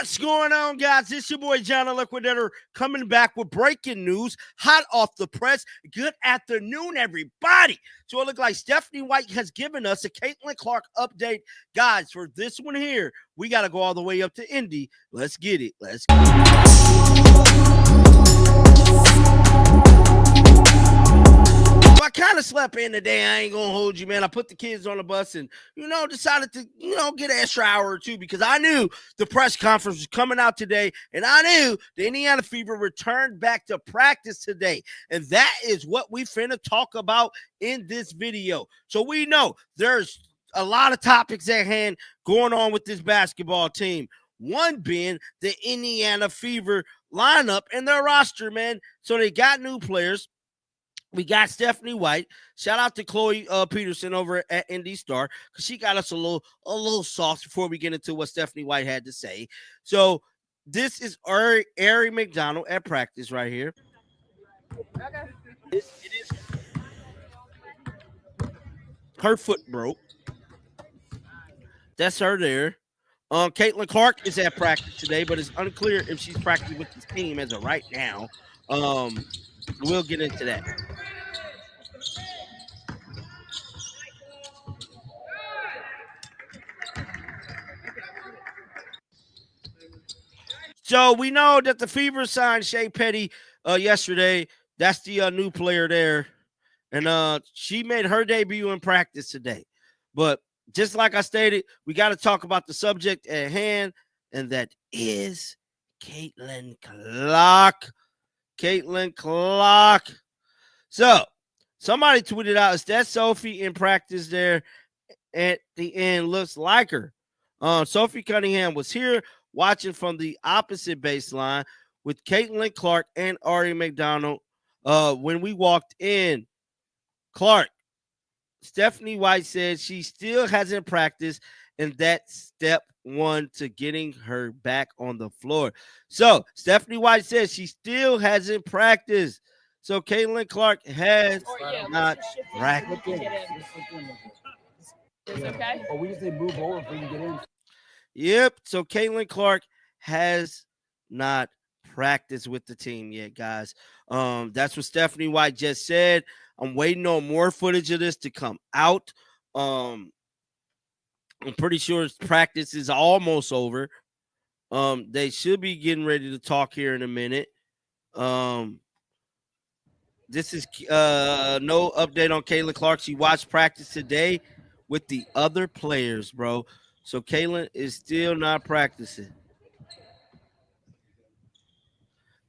What's going on, guys? It's your boy, John the Liquidator, coming back with breaking news, hot off the press. Good afternoon, everybody. So it looks like Stephanie White has given us a Caitlin Clark update. Guys, for this one here, we got to go all the way up to Indy. Let's get it. Let's go. I kind of slept in today. I ain't gonna hold you, man. I put the kids on the bus and, decided to, get an extra hour or two because I knew the press conference was coming out today, and I knew the Indiana Fever returned back to practice today. And that is what we finna talk about in this video. So we know there's a lot of topics at hand going on with this basketball team. One being the Indiana Fever lineup and their roster, man. So they got new players. We got Stephanie White. Shout out to Chloe Peterson over at Indy Star because she got us a little sauce before we get into what Stephanie White had to say. So this is Ari McDonald at practice right here. Okay. It is. Her foot broke. That's her there. Caitlin Clark is at practice today, but it's unclear if she's practicing with this team as of right now. We'll get into that. So we know that the Fever signed Shea Petty yesterday. That's the new player there. And she made her debut in practice today. But just like I stated, we got to talk about the subject at hand, and that is Caitlin Clark. Caitlin Clark. So somebody tweeted out, is that Sophie in practice there at the end? Looks like her. Sophie Cunningham was here watching from the opposite baseline with Caitlin Clark and Ari McDonald. When we walked in, Clark, Stephanie White said she still hasn't practiced, and that's step one to getting her back on the floor. So Stephanie White says she still hasn't practiced. So Caitlin Clark has not practiced. Is okay? Or we just need to move over if we can get in. Yep. So Caitlin Clark has not practiced with the team yet, guys. That's what Stephanie White just said. I'm waiting on more footage of this to come out. I'm pretty sure practice is almost over. They should be getting ready to talk here in a minute. This is no update on Caitlin Clark. She watched practice today with the other players, bro. So Caitlin is still not practicing.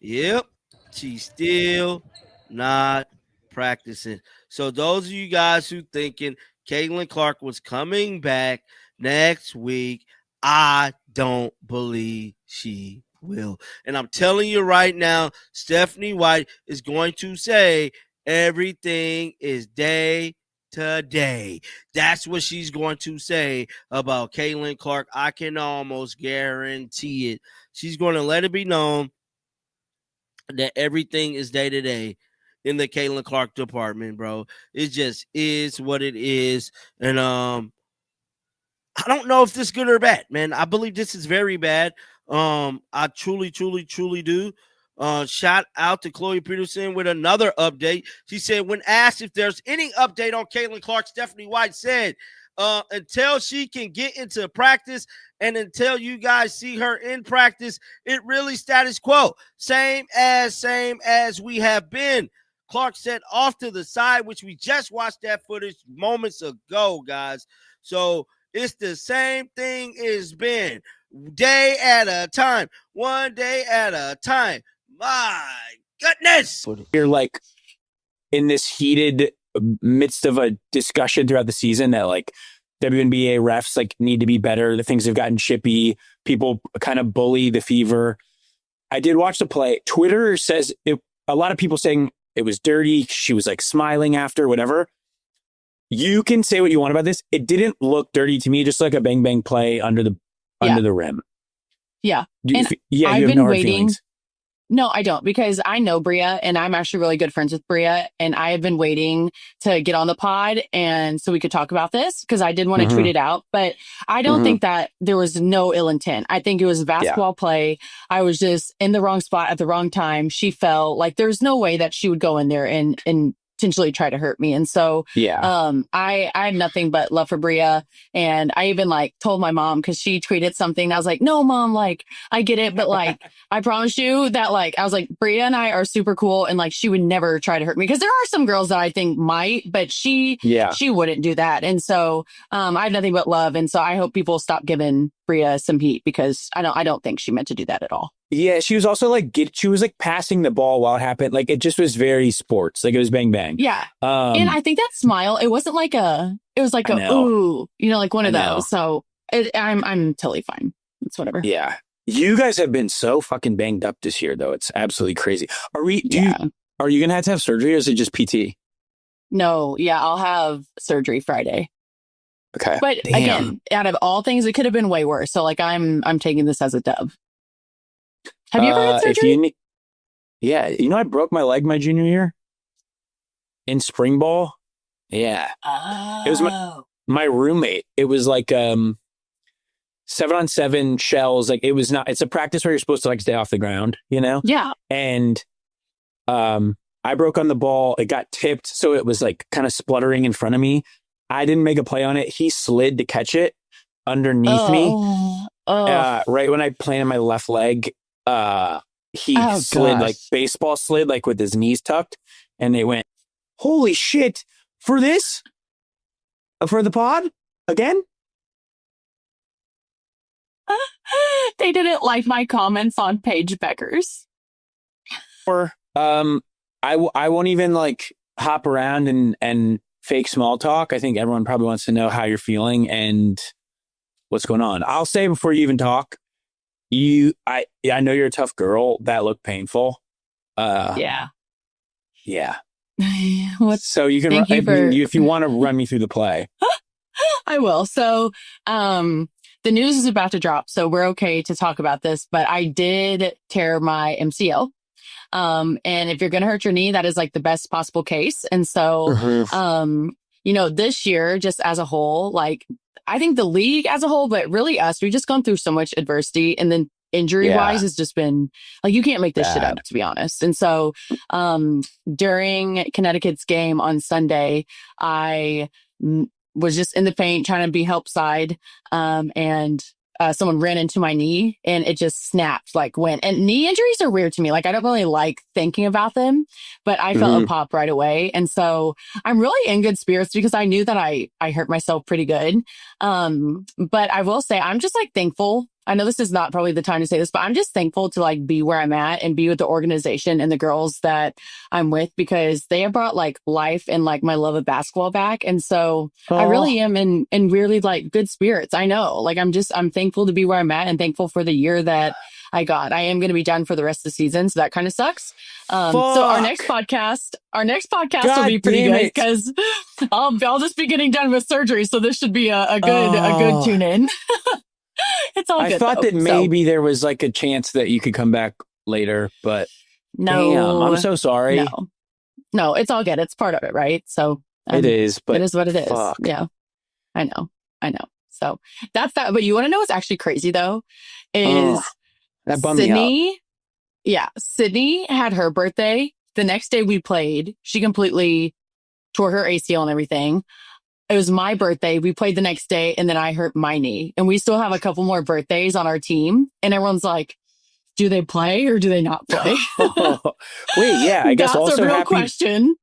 Yep, she's still not practicing. So those of you guys who thinking Caitlin Clark was coming back next week, I don't believe she will. And I'm telling you right now, Stephanie White is going to say everything is day to day. That's what she's going to say about Caitlin Clark. I can almost guarantee it. She's going to let it be known that everything is day to day in the Caitlin Clark department, bro. It just is what it is. And I don't know if this is good or bad, man. I believe this is very bad. I truly do. Shout out to Chloe Peterson with another update. She said, when asked if there's any update on Caitlin Clark, Stephanie White said, until she can get into practice and until you guys see her in practice, it really status quo. Same as we have been. Clark said off to the side, which we just watched that footage moments ago, guys. So it's the same thing it's been. Day at a time. One day at a time. My goodness. You're like in this heated midst of a discussion throughout the season that like WNBA refs like need to be better. The things have gotten chippy. People kind of bully the Fever. I did watch the play. Twitter says a lot of people saying it was dirty. She was like smiling after, whatever. You can say what you want about this. It didn't look dirty to me, just like a bang bang play under the rim. Yeah. You I've have been no hard waiting. feelings. No, I don't, because I know Bria and I'm actually really good friends with Bria, and I have been waiting to get on the pod and so we could talk about this because I did want to tweet Mm-hmm. it out, but I don't Mm-hmm. think that there was no ill intent. I think it was Yeah. basketball play. I was just in the wrong spot at the wrong time. She fell. Like there's no way that she would go in there and potentially try to hurt me. And so Yeah. I have nothing but love for Bria. And I even like told my mom because she tweeted something. I was like, no, mom, like I get it, but like I promise you that like I was like, Bria and I are super cool, and like she would never try to hurt me, because there are some girls that I think might, but she wouldn't do that. And so I have nothing but love. And so I hope people stop giving Bria some heat, because I don't think she meant to do that at all. Yeah, she was also like she was like passing the ball while it happened. Like it just was very sports. Like it was bang bang. Yeah. And I think that smile, it wasn't like it was like ooh, like one of those. So I'm totally fine. It's whatever. Yeah. You guys have been so fucking banged up this year, though. It's absolutely crazy. Are you going to have surgery, or is it just PT? No. Yeah. I'll have surgery Friday. Okay. But again, out of all things, it could have been way worse. So like I'm taking this as a dub. Have you ever had surgery? I broke my leg my junior year in spring ball. Yeah. Oh. It was my roommate. It was like 7-on-7 shells. Like it's a practice where you're supposed to like stay off the ground, Yeah. And I broke on the ball. It got tipped, so it was like kind of spluttering in front of me. I didn't make a play on it. He slid to catch it underneath me. Right when I planted my left leg, he slid like baseball slid, like with his knees tucked, and they went, holy shit, for this? For the pod? Again? They didn't like my comments on Paige Beckers. Or I won't even like hop around and fake small talk. I think everyone probably wants to know how you're feeling and what's going on. I'll say before you even talk, I know you're a tough girl. That looked painful. Yeah. So you can if you want to run me through the play. I will. So the news is about to drop, so we're okay to talk about this, but I did tear my MCL. And if you're going to hurt your knee, that is like the best possible case. And so, this year, just as a whole, like I think the league as a whole, but really us, we've just gone through so much adversity, and then injury wise has just been like, you can't make this shit up, to be honest. And so, during Connecticut's game on Sunday, I was just in the paint trying to be help side. And someone ran into my knee and it just snapped, and knee injuries are weird to me. Like, I don't really like thinking about them, but I felt a pop right away. And so I'm really in good spirits because I knew that I hurt myself pretty good. But I will say, I'm just like thankful. I know this is not probably the time to say this, but I'm just thankful to like be where I'm at and be with the organization and the girls that I'm with, because they have brought like life and like my love of basketball back. And so I really am in really like good spirits. I know, like I'm thankful to be where I'm at and thankful for the year that I got. I am going to be done for the rest of the season, so that kind of sucks. So our next podcast will be pretty good because I'll just be getting done with surgery. So this should be a good tune in. It's all good. I thought that maybe there was like a chance that you could come back later, but no, damn, I'm so sorry. No, it's all good. It's part of it, right? So it is, but it is what it is. Fuck. Yeah, I know. So that's that. But you want to know what's actually crazy though? Is that bummed Sydney? me out. Yeah, Sydney had her birthday. The next day we played, she completely tore her ACL and everything. It was my birthday. We played the next day, and then I hurt my knee. And we still have a couple more birthdays on our team. And everyone's like, do they play or do they not play? Wait, yeah. I guess that's also a real question.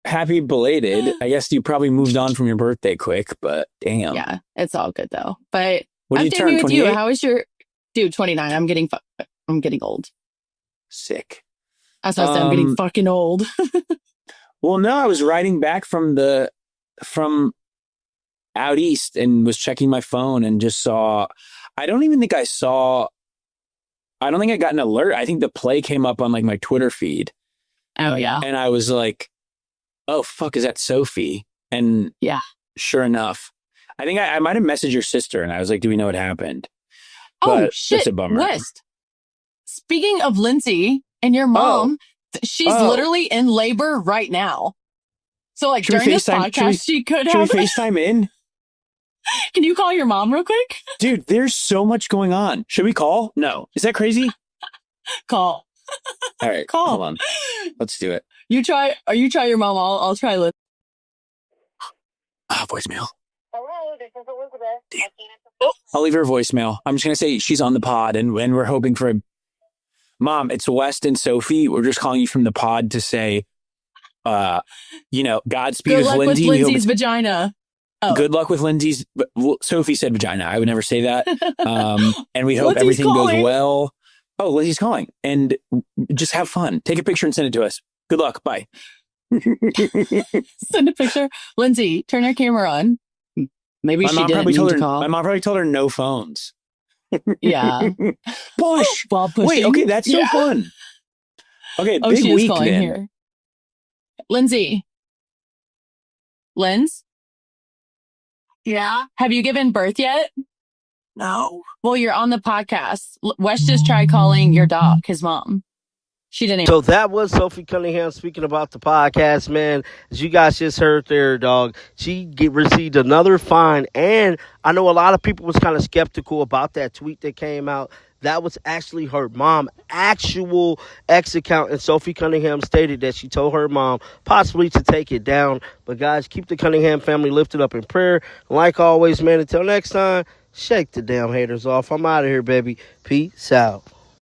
Happy belated. I guess you probably moved on from your birthday quick, but damn. Yeah, it's all good though. But what I'm turn, with you. How is your 29? I'm getting old. Sick. That's what I said. I'm getting fucking old. Well, no, I was riding back from out east and was checking my phone and just saw, I don't think I got an alert. I think the play came up on like my Twitter feed. Oh yeah. And I was like, oh fuck, is that Sophie? And yeah, sure enough, I think I might have messaged your sister and I was like, do we know what happened? Oh shit. That's a bummer. West. Speaking of Lindsay, And your mom, she's Oh. literally in labor right now. So like Should we during this FaceTime- podcast, she could Should we have. FaceTime in? Can you call your mom real quick? Dude, there's so much going on. Should we call? No. Is that crazy? Call. All right. Call. Hold on. Let's do it. You try your mom. I'll try Liz. Voicemail. Hello, this is Elizabeth. I can't answer. I'll leave her a voicemail. I'm just going to say she's on the pod and we're hoping for Mom, it's West and Sophie. We're just calling you from the pod to say, Godspeed Good with luck Lindsay. with We hope Lindsay's vagina. Oh. Good luck with Lindsay's. Sophie said vagina. I would never say that. And we hope Lindsay's everything calling. goes well. Oh, Lindsay's calling. And just have fun. Take a picture and send it to us. Good luck. Bye. Send a picture. Lindsay, turn your camera on. Maybe she didn't mean to call. My mom probably told her no phones. Yeah. Push. While pushing. Wait, okay, that's so fun. Okay, Oh, big she is week calling then. here. Lindsay. Linz? Yeah. Have you given birth yet? No. Well, you're on the podcast. Wes just tried calling your dog, his mom. She didn't answer. So that was Sophie Cunningham speaking about the podcast, man. As you guys just heard there, dog, she received another fine. And I know a lot of people was kind of skeptical about that tweet that came out. That was actually her mom, actual ex account. And Sophie Cunningham stated that she told her mom possibly to take it down. But guys, keep the Cunningham family lifted up in prayer. Like always, man, until next time, shake the damn haters off. I'm out of here, baby. Peace out.